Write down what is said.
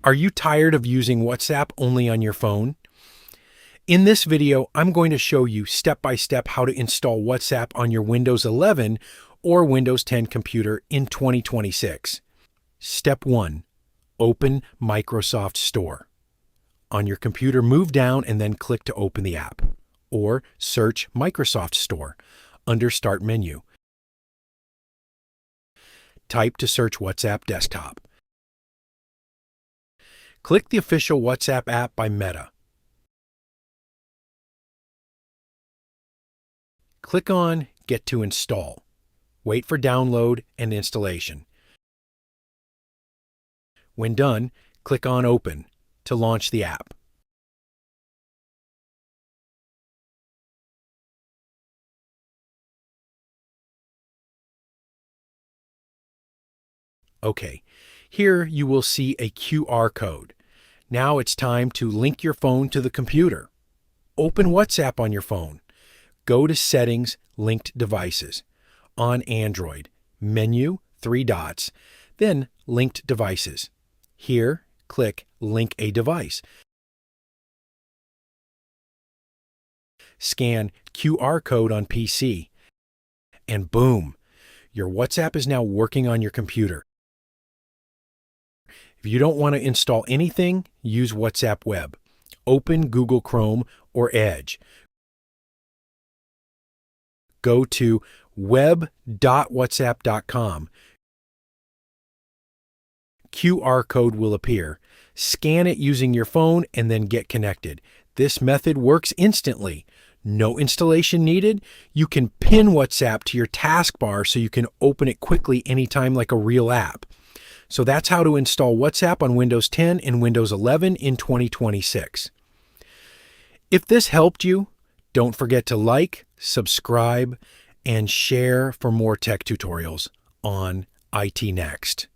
Are you tired of using WhatsApp only on your phone? In this video, I'm going to show you step by step how to install WhatsApp on your Windows 11 or Windows 10 computer in 2026. Step 1. Open Microsoft Store. On your computer, move down and then click to open the app, or search Microsoft Store under Start menu. Type to search WhatsApp Desktop. Click the official WhatsApp app by Meta. Click on Get to Install. Wait for download and installation. When done, click on Open to launch the app. Okay, here you will see a QR code. Now it's time to link your phone to the computer. Open WhatsApp on your phone. Go to Settings, Linked Devices. On Android, Menu, 3 dots, then Linked Devices. Here, click Link a Device. Scan QR code on PC. And boom, your WhatsApp is now working on your computer. If you don't want to install anything, use WhatsApp Web. Open Google Chrome or Edge. Go to web.whatsapp.com. QR code will appear. Scan it using your phone and then get connected. This method works instantly. No installation needed. You can pin WhatsApp to your taskbar so you can open it quickly anytime like a real app. So that's how to install WhatsApp on Windows 10 and Windows 11 in 2026. If this helped you, don't forget to like, subscribe, and share for more tech tutorials on IT Next.